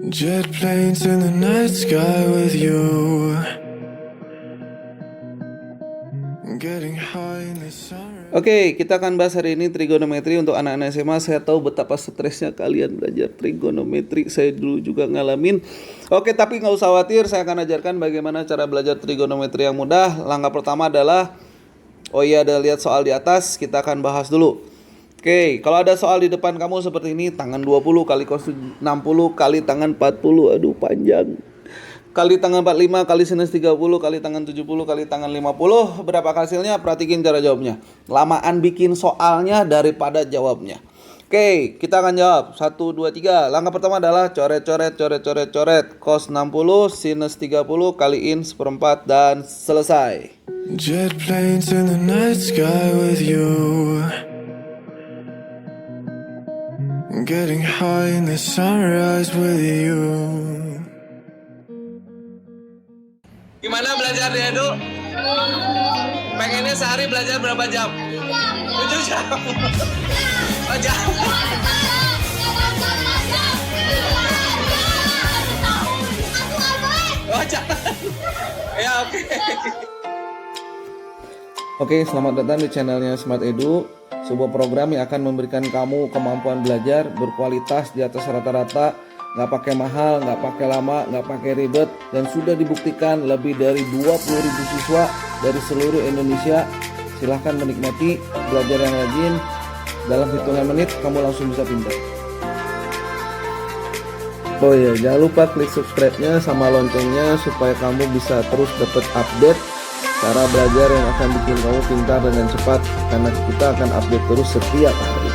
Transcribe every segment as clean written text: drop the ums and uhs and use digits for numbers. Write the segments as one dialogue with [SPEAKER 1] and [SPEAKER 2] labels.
[SPEAKER 1] Jet planes in the night sky with you. Getting high in the sun.
[SPEAKER 2] Oke, kita akan bahas hari ini trigonometri untuk anak-anak SMA. Saya tahu betapa stresnya kalian belajar trigonometri. Saya dulu juga ngalamin. Oke, tapi nggak usah khawatir. Saya akan ajarkan bagaimana cara belajar trigonometri yang mudah. Langkah pertama adalah, ada lihat soal di atas. Kita akan bahas dulu. Oke, kalau ada soal di depan kamu seperti ini, tangan 20 kali cos 60 kali tangan 40. Aduh, panjang. Kali tangan 45 kali sinus 30 kali tangan 70 kali tangan 50. Berapa hasilnya? Perhatikan cara jawabnya. Lamaan bikin soalnya daripada jawabnya. Oke, kita akan jawab. 1, 2, 3. Langkah pertama adalah coret. Cos 60 sinus 30 kaliin seperempat dan selesai.
[SPEAKER 1] Jet planes in the night sky with you. Getting high in the sunrise with you.
[SPEAKER 3] Gimana belajar di Edu? Pengennya sehari belajar berapa jam? 7 jam. Oh, jam. Oh, jam. Ya, oke.
[SPEAKER 2] Oke, selamat datang di channelnya Smart Edu, sebuah program yang akan memberikan kamu kemampuan belajar berkualitas di atas rata-rata, nggak pakai mahal, nggak pakai lama, nggak pakai ribet, dan sudah dibuktikan lebih dari 20.000 siswa dari seluruh Indonesia. Silahkan menikmati, belajar yang rajin, dalam hitungan menit kamu langsung bisa pintar. Oh ya, jangan lupa klik subscribe-nya sama loncengnya supaya kamu bisa terus dapat update cara belajar yang akan bikin kamu pintar dengan cepat, karena kita akan update terus setiap hari.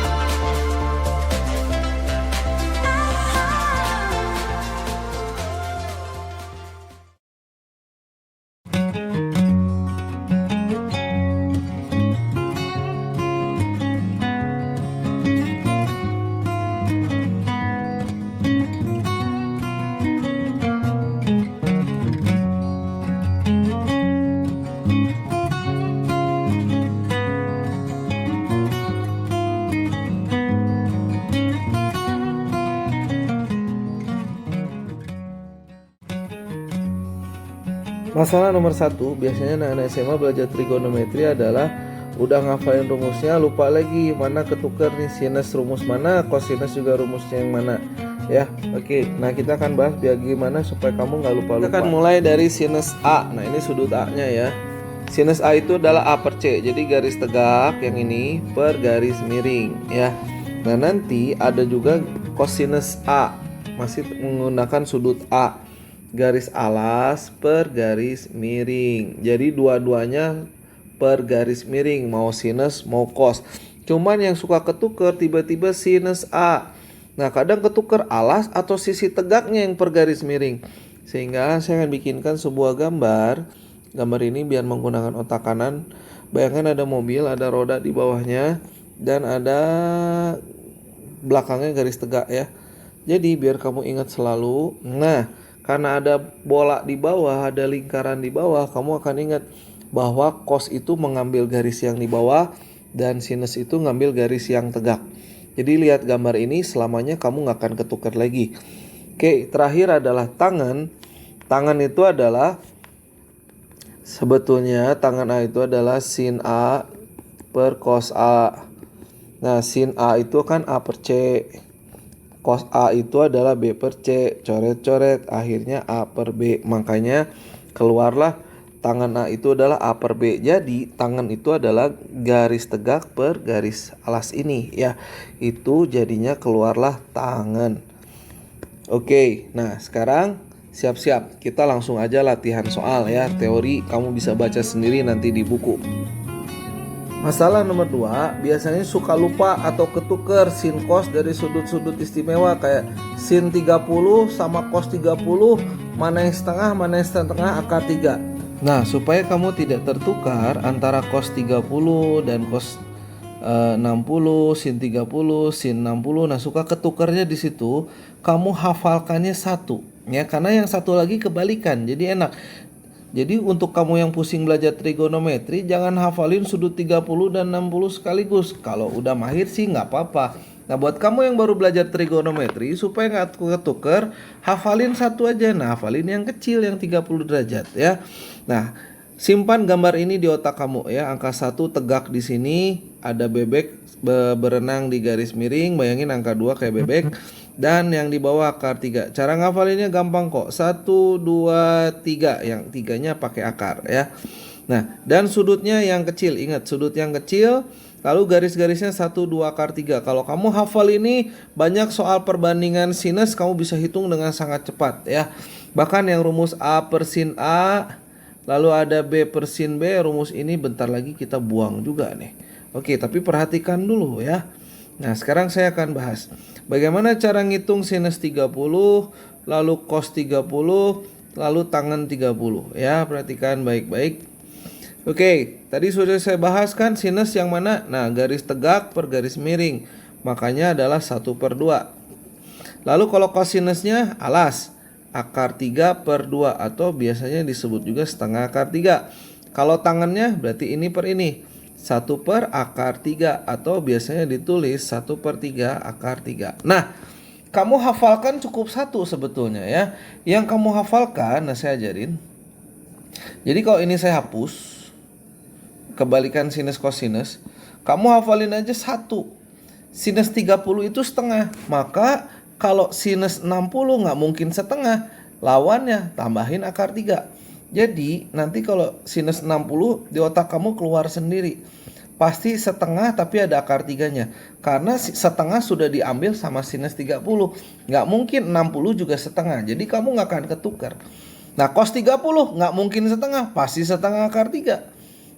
[SPEAKER 2] Masalah nomor 1, biasanya anak-anak SMA belajar trigonometri adalah udah ngafalin rumusnya, lupa lagi mana ketukar nih, sinus rumus mana, cosinus juga rumusnya yang mana. Ya, oke. Nah, kita akan bahas bagaimana supaya kamu nggak lupa-lupa. Kita akan mulai dari sinus A. Nah, ini sudut A-nya ya. Sinus A itu adalah A per C. Jadi garis tegak yang ini per garis miring ya. Nah, nanti ada juga cosinus A. Masih menggunakan sudut A. Garis alas per garis miring. Jadi dua-duanya per garis miring, mau sinus mau cos. Cuman yang suka ketuker tiba-tiba sinus A. Nah, kadang ketuker alas atau sisi tegaknya yang per garis miring. Sehingga saya akan bikinkan sebuah gambar. Gambar ini biar menggunakan otak kanan. Bayangkan ada mobil, ada roda di bawahnya, dan ada belakangnya garis tegak ya. Jadi biar kamu ingat selalu. Nah, karena ada bola di bawah, ada lingkaran di bawah, kamu akan ingat bahwa cos itu mengambil garis yang di bawah dan sinus itu ngambil garis yang tegak. Jadi lihat gambar ini, selamanya kamu nggak akan ketukar lagi. Oke, terakhir adalah tangan. Tangan itu adalah, sebetulnya tangan A itu adalah sin A per cos A. Nah, sin A itu kan A per C. Cos A itu adalah B per C, coret-coret, akhirnya A per B. Makanya keluarlah tangan A itu adalah A per B. Jadi tangan itu adalah garis tegak per garis alas ini ya. Itu jadinya keluarlah tangan. Oke, nah sekarang siap-siap. Kita langsung aja latihan soal ya. Teori kamu bisa baca sendiri nanti di buku. Masalah nomor 2, biasanya suka lupa atau ketuker sin cos dari sudut-sudut istimewa, kayak sin 30 sama cos 30, mana yang setengah, mana yang setengah akar 3. Nah, supaya kamu tidak tertukar antara cos 30 dan cos 60, sin 30, sin 60. Nah, suka ketukarnya di situ, kamu hafalkannya satu ya, karena yang satu lagi kebalikan. Jadi enak. Jadi untuk kamu yang pusing belajar trigonometri, jangan hafalin sudut 30 dan 60 sekaligus. Kalau udah mahir sih nggak apa-apa. Nah, buat kamu yang baru belajar trigonometri, supaya nggak ketuker, hafalin satu aja. Nah, hafalin yang kecil, yang 30 derajat ya. Nah, simpan gambar ini di otak kamu ya. Angka 1 tegak di sini, ada bebek berenang di garis miring. Bayangin angka 2 kayak bebek. Dan yang di bawah akar 3. Cara ngafalinnya gampang kok. 1, 2, 3. Yang tiganya pakai akar ya. Nah, dan sudutnya yang kecil. Ingat, sudut yang kecil. Lalu garis-garisnya 1, 2, akar 3. Kalau kamu hafal ini, banyak soal perbandingan sinus kamu bisa hitung dengan sangat cepat ya. Bahkan yang rumus A per sin A, lalu ada B per sin B, rumus ini bentar lagi kita buang juga nih. Oke, tapi perhatikan dulu ya. Nah, sekarang saya akan bahas bagaimana cara ngitung sinus 30, lalu cos 30, lalu tangen 30 ya. Perhatikan baik-baik. Oke, tadi sudah saya bahas kan sinus yang mana? Nah, garis tegak per garis miring. Makanya adalah 1/2. Lalu kalau kosinusnya alas, akar 3 per 2 atau biasanya disebut juga setengah akar 3. Kalau tangannya berarti ini per ini, 1 per akar 3 atau biasanya ditulis 1/3 akar 3. Nah, kamu hafalkan cukup satu sebetulnya ya. Yang kamu hafalkan, nah saya ajarin. Jadi kalau ini saya hapus, kebalikan sinus kosinus, kamu hafalin aja 1. Sinus 30 itu setengah. Maka kalau sinus 60 nggak mungkin setengah. Lawannya tambahin akar 3. Jadi nanti kalau sinus 60 di otak kamu keluar sendiri. Pasti setengah tapi ada akar 3-nya. Karena setengah sudah diambil sama sinus 30. Nggak mungkin 60 juga setengah. Jadi kamu nggak akan ketukar. Nah, cos 30 nggak mungkin setengah. Pasti setengah akar 3.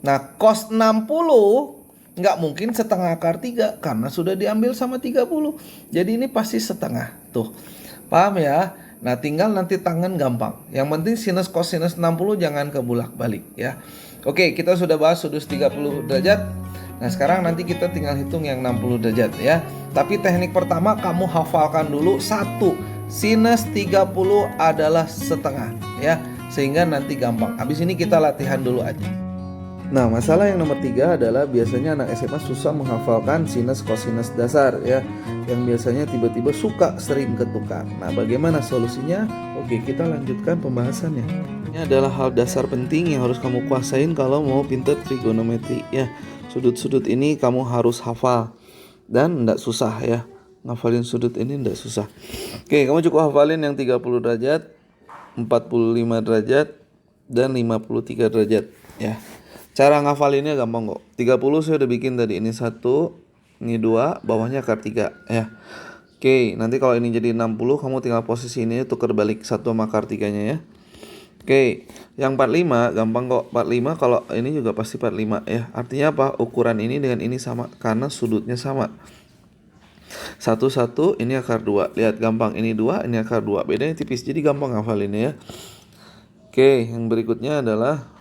[SPEAKER 2] Nah, cos 60 nggak mungkin setengah akar 3 karena sudah diambil sama 30. Jadi ini pasti setengah. Tuh, paham ya? Nah, tinggal nanti tangan gampang. Yang penting sinus kosinus 60 jangan kebulak balik ya. Oke, kita sudah bahas sudut 30 derajat. Nah, sekarang nanti kita tinggal hitung yang 60 derajat ya. Tapi teknik pertama kamu hafalkan dulu 1. Sinus 30 adalah setengah ya. Sehingga nanti gampang. Habis ini kita latihan dulu aja. Nah, masalah yang nomor 3 adalah biasanya anak SMA susah menghafalkan sinus kosinus dasar ya, yang biasanya tiba-tiba suka sering ketukar. Nah, bagaimana solusinya? Oke, kita lanjutkan pembahasannya. Ini adalah hal dasar penting yang harus kamu kuasain kalau mau pinter trigonometri ya. Sudut-sudut ini kamu harus hafal dan enggak susah ya. Ngafalin sudut ini enggak susah. Oke, kamu cukup hafalin yang 30 derajat, 45 derajat, dan 53 derajat ya. Cara ngafalinnya gampang kok. 30 saya udah bikin tadi. Ini 1, ini 2, bawahnya akar 3 ya. Oke, nanti kalau ini jadi 60, kamu tinggal posisi ini tukar balik 1 sama akar 3-nya ya. Oke, yang 45 gampang kok. 45 kalau ini juga pasti 45 ya. Artinya apa? Ukuran ini dengan ini sama karena sudutnya sama. 1, 1, ini akar 2. Lihat gampang, ini 2, ini akar 2. Bedanya tipis, jadi gampang ngafalinnya ya. Oke, yang berikutnya adalah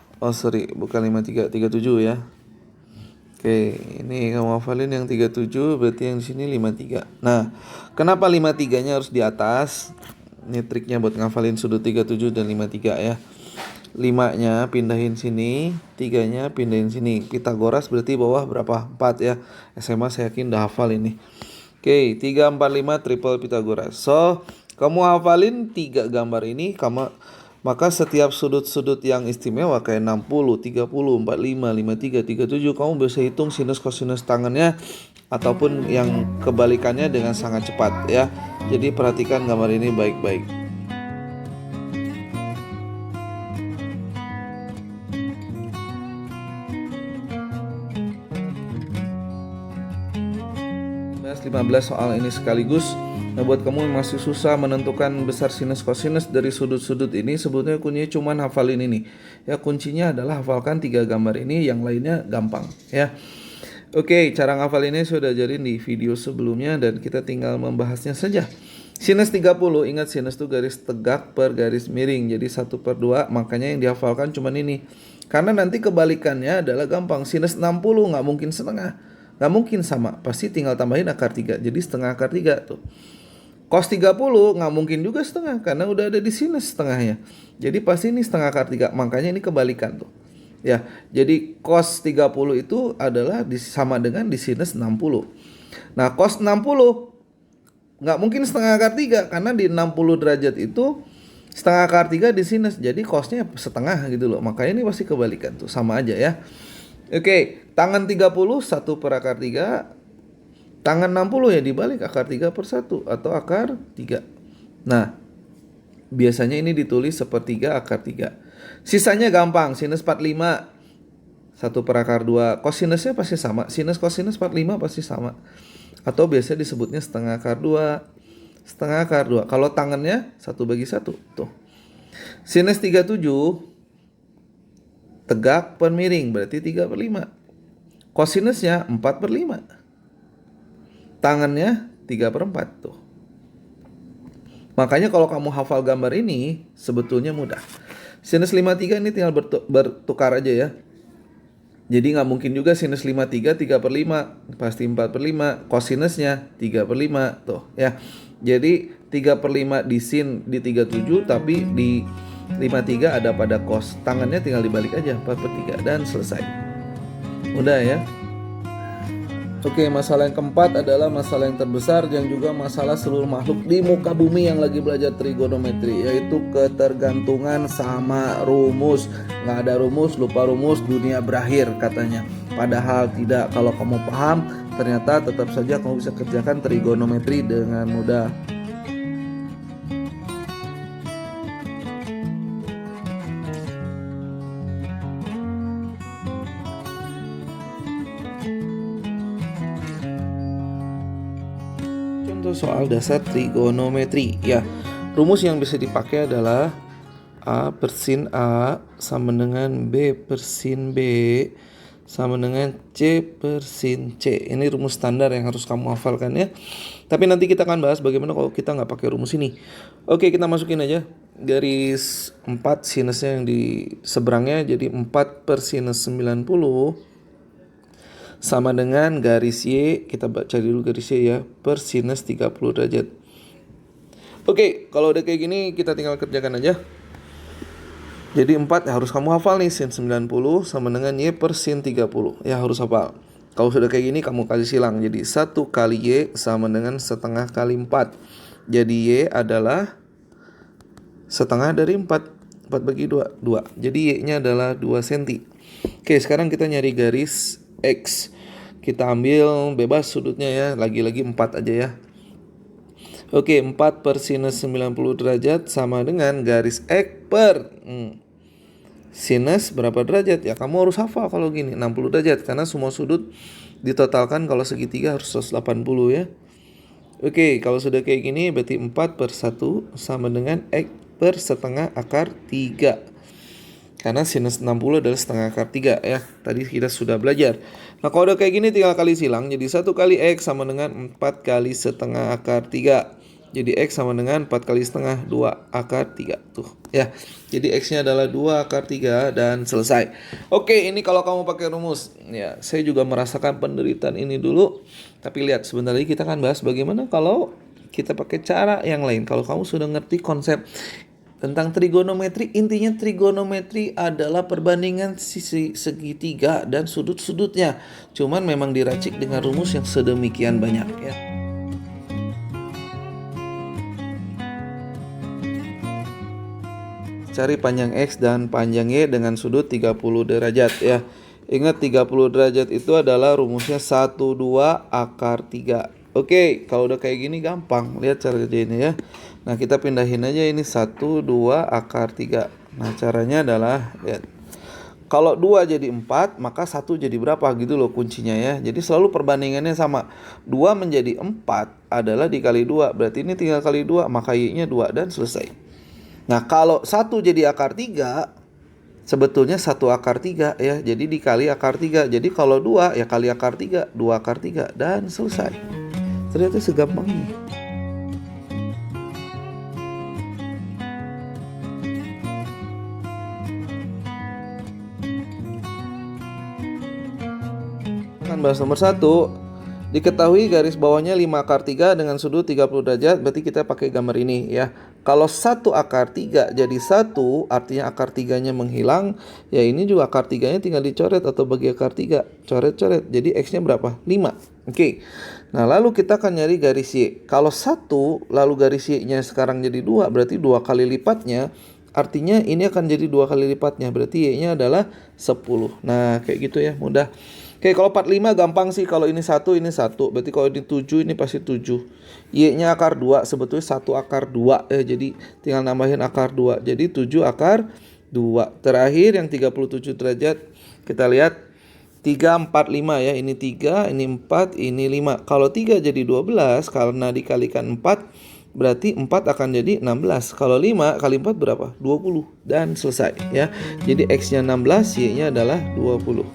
[SPEAKER 2] bukan 53, 37 ya. Oke, ini kamu hafalin yang 37, berarti yang di sini 53. Nah, kenapa 53-nya harus di atas? Ini triknya buat ngafalin sudut 37 dan 53 ya. 5-nya pindahin sini, 3-nya pindahin sini. Pitagoras berarti bawah berapa? 4 ya. SMA saya yakin udah hafal ini. Oke, 3, 4, 5 triple Pitagoras. So, kamu hafalin 3 gambar ini, maka setiap sudut-sudut yang istimewa kayak 60, 30, 45, 53, 37 kamu bisa hitung sinus kosinus tangannya ataupun yang kebalikannya dengan sangat cepat ya. Jadi perhatikan gambar ini baik-baik. Bahas 15 soal ini sekaligus. Nah, buat kamu yang masih susah menentukan besar sinus kosinus dari sudut-sudut ini, sebetulnya kuncinya cuma hafalin ini. Ya, kuncinya adalah hafalkan 3 gambar ini, yang lainnya gampang ya. Oke, cara ngafalinnya sudah ajarin di video sebelumnya dan kita tinggal membahasnya saja. Sinus 30, ingat sinus itu garis tegak per garis miring. Jadi 1/2, makanya yang dihafalkan cuma ini. Karena nanti kebalikannya adalah gampang. Sinus 60 nggak mungkin setengah. Nggak mungkin sama, pasti tinggal tambahin akar 3. Jadi setengah akar 3 tuh. Cos 30 nggak mungkin juga setengah karena udah ada di sinus setengahnya. Jadi pasti ini setengah akar 3. Makanya ini kebalikan tuh. Ya, jadi cos 30 itu adalah sama dengan di sinus 60. Nah, cos 60 nggak mungkin setengah akar 3 karena di 60 derajat itu setengah akar 3 di sinus. Jadi cosnya setengah gitu loh. Makanya ini pasti kebalikan tuh, sama aja ya. Oke, tangan 30 1 per akar 3. Tangan 60 ya dibalik akar 3 per 1 atau akar 3. Nah, biasanya ini ditulis sepertiga akar 3. Sisanya gampang, sinus 45 1 per akar 2. Kosinusnya pasti sama, sinus kosinus 45 pasti sama. Atau biasa disebutnya setengah akar 2. Setengah akar 2. Kalau tangannya 1/1 tuh. Sinus 37 tegak per miring berarti 3/5. Kosinusnya 4/5. Tangannya 3/4 tuh. Makanya kalau kamu hafal gambar ini sebetulnya mudah. Sinus 53 ini tinggal bertukar aja ya. Jadi nggak mungkin juga sinus 53 3/5, pasti 4/5. Kosinusnya 3/5 tuh ya. Jadi 3/5 di sin di 37, tapi di 53 ada pada cos. Tangannya tinggal dibalik aja 4/3 dan selesai. Udah ya. Oke, masalah yang keempat adalah masalah yang terbesar yang juga masalah seluruh makhluk di muka bumi yang lagi belajar trigonometri, yaitu ketergantungan sama rumus. Nggak ada rumus, lupa rumus, dunia berakhir katanya. Padahal tidak, kalau kamu paham, ternyata tetap saja kamu bisa kerjakan trigonometri dengan mudah. Soal dasar trigonometri ya. Rumus yang bisa dipakai adalah A per sin A sama dengan B per sin B sama dengan C per sin C. Ini rumus standar yang harus kamu hafalkan ya. Tapi nanti kita akan bahas bagaimana kalau kita nggak pakai rumus ini. Oke, kita masukin aja garis 4 sinusnya yang di seberangnya, jadi 4 per sinus 90 sama dengan garis Y, kita cari dulu garis Y ya, per sinus 30 derajat. Oke, kalau udah kayak gini kita tinggal kerjakan aja. Jadi 4 harus kamu hafal nih, sin 90 sama dengan Y per sin 30. Ya harus hafal. Kalau sudah kayak gini kamu kasih silang. Jadi 1 kali Y sama dengan setengah kali 4. Jadi Y adalah setengah dari 4. 4/2, 2. Jadi Y-nya adalah 2 cm. Oke, sekarang kita nyari garis X. Kita ambil bebas sudutnya ya, lagi-lagi 4 aja ya. Oke, 4 per sinus 90 derajat sama dengan garis X per sinus berapa derajat? Ya kamu harus hafal kalau gini, 60 derajat. Karena semua sudut ditotalkan kalau segitiga harus 180 ya. Oke, kalau sudah kayak gini berarti 4 per 1 sama dengan X per setengah akar 3. Karena sinus 60 adalah setengah akar 3 ya. Tadi kita sudah belajar. Nah kalau udah kayak gini tinggal kali silang. Jadi 1 kali X sama dengan 4 kali setengah akar 3. Jadi X sama dengan 4 kali setengah 2 akar 3. Tuh ya. Jadi X-nya adalah 2 akar 3 dan selesai. Oke, ini kalau kamu pakai rumus. Ya, saya juga merasakan penderitaan ini dulu. Tapi lihat, sebentar lagi kita akan bahas bagaimana kalau kita pakai cara yang lain. Kalau kamu sudah ngerti konsep tentang trigonometri, intinya trigonometri adalah perbandingan sisi segitiga dan sudut-sudutnya. Cuman memang diracik dengan rumus yang sedemikian banyak ya. Cari panjang X dan panjang Y dengan sudut 30 derajat ya. Ingat 30 derajat itu adalah rumusnya 1, 2 akar 3. Oke, kalau udah kayak gini gampang. Lihat cara kerjainnya ya. Nah, kita pindahin aja ini 1, 2 akar 3. Nah, caranya adalah lihat. Kalau 2 jadi 4, maka 1 jadi berapa gitu loh kuncinya ya. Jadi selalu perbandingannya sama. 2 menjadi 4 adalah dikali 2. Berarti ini tinggal kali 2, maka Y-nya 2 dan selesai. Nah, kalau 1 jadi akar 3, sebetulnya 1 akar 3 ya. Jadi dikali akar 3. Jadi kalau 2 ya kali akar 3, 2 akar 3 dan selesai. Ternyata segampang ini. Bahas nomor 1. Diketahui garis bawahnya 5 akar 3 dengan sudut 30 derajat, berarti kita pakai gambar ini ya. Kalau 1 akar 3 jadi 1, artinya akar 3-nya menghilang. Ya ini juga akar 3-nya tinggal dicoret atau bagi akar 3. Coret-coret, jadi X-nya berapa? 5. Oke. Nah lalu kita akan nyari garis Y. Kalau 1 lalu garis Y-nya sekarang jadi 2, berarti 2 kali lipatnya. Artinya ini akan jadi 2 kali lipatnya, berarti Y-nya adalah 10. Nah kayak gitu ya, mudah. Oke, kalau 45 gampang sih. Kalau ini 1, ini 1. Berarti kalau ini 7, ini pasti 7. Y-nya akar 2, sebetulnya 1 akar 2 ya. Jadi tinggal nambahin akar 2. Jadi 7 akar 2. Terakhir yang 37 derajat. Kita lihat 3, 4, 5 ya. Ini 3, ini 4, ini 5. Kalau 3 jadi 12, karena dikalikan 4, berarti 4 akan jadi 16. Kalau 5 kali 4 berapa? 20. Dan selesai ya. Jadi X-nya 16, Y-nya adalah 20.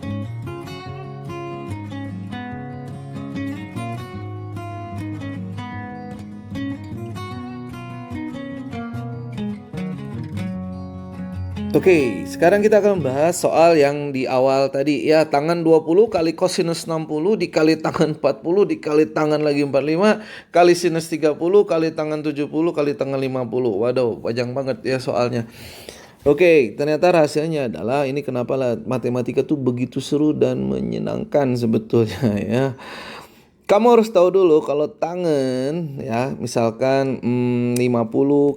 [SPEAKER 2] Oke, sekarang kita akan membahas soal yang di awal tadi ya. Tangan 20 kali kosinus 60 dikali tangan 40 dikali tangan lagi 45 kali sinus 30 kali tangan 70 kali tangan 50. Waduh, panjang banget ya soalnya. Oke, ternyata rahasianya adalah ini kenapa lah matematika tuh begitu seru dan menyenangkan sebetulnya ya. Kamu harus tahu dulu kalau tangan ya, misalkan 50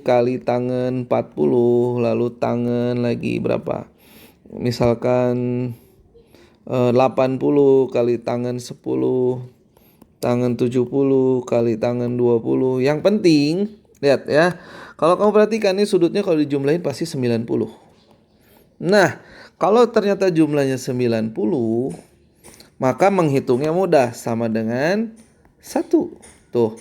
[SPEAKER 2] kali tangan 40, lalu tangan lagi berapa? Misalkan 80 kali tangan 10, tangan 70 kali tangan 20. Yang penting, lihat ya. Kalau kamu perhatikan ini sudutnya kalau dijumlahin pasti 90. Nah, kalau ternyata jumlahnya 90, maka menghitungnya mudah, sama dengan 1. Tuh.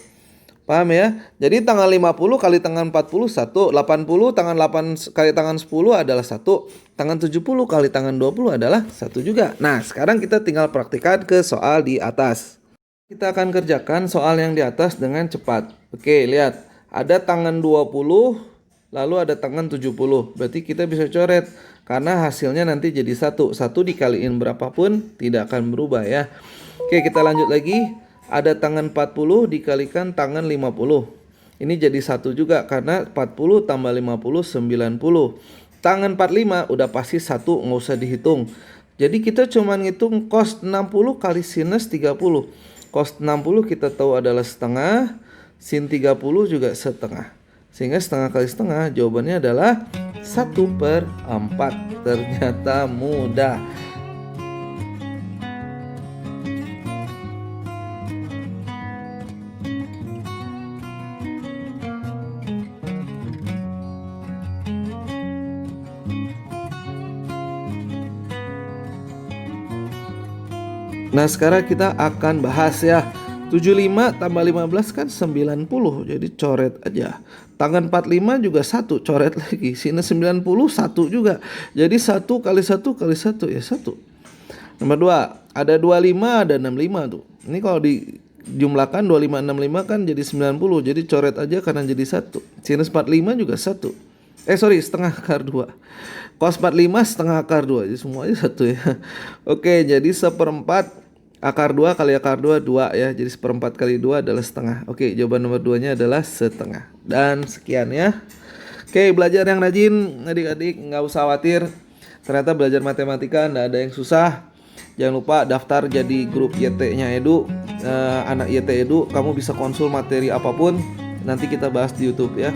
[SPEAKER 2] Paham ya? Jadi tangan 50 kali tangan 40 1, 80 tangan 8 kali tangan 10 adalah 1, tangan 70 kali tangan 20 adalah 1 juga. Nah, sekarang kita tinggal praktikkan ke soal di atas. Kita akan kerjakan soal yang di atas dengan cepat. Oke, lihat. Ada tangan 20 lalu ada tangan 70. Berarti kita bisa coret karena hasilnya nanti jadi 1. 1 dikaliin berapapun tidak akan berubah ya. Oke, kita lanjut lagi. Ada tangan 40 dikalikan tangan 50. Ini jadi 1 juga karena 40 tambah 50 90. Tangan 45 udah pasti 1, nggak usah dihitung. Jadi kita cuma ngitung cos 60 kali sinus 30. Cos 60 kita tahu adalah setengah, sin 30 juga setengah. Sehingga setengah kali setengah jawabannya adalah 1/4. Ternyata mudah. Nah sekarang kita akan bahas ya. 75 tambah 15 kan 90. Jadi coret aja. Tangan 45 juga 1, coret lagi. Sinus 90 1 juga. Jadi 1 kali 1 kali 1 ya 1. Nomor 2, ada 25 ada 65 tuh. Ini kalau dijumlahkan 25 65 kan jadi 90. Jadi coret aja karena jadi 1. Sinus 45 juga 1. Setengah akar 2. Cos 45 setengah akar 2. Jadi semuanya 1 ya. Oke, jadi 1/4 akar 2 kali akar 2 2 ya. Jadi 1/4 kali 2 adalah setengah. Oke, jawaban nomor 2-nya adalah setengah. Dan sekian ya. Oke, belajar yang rajin adik-adik, nggak usah khawatir. Ternyata belajar matematika nggak ada yang susah. Jangan lupa daftar jadi grup YT-nya Edu, anak YT Edu. Kamu bisa konsul materi apapun. Nanti kita bahas di YouTube ya.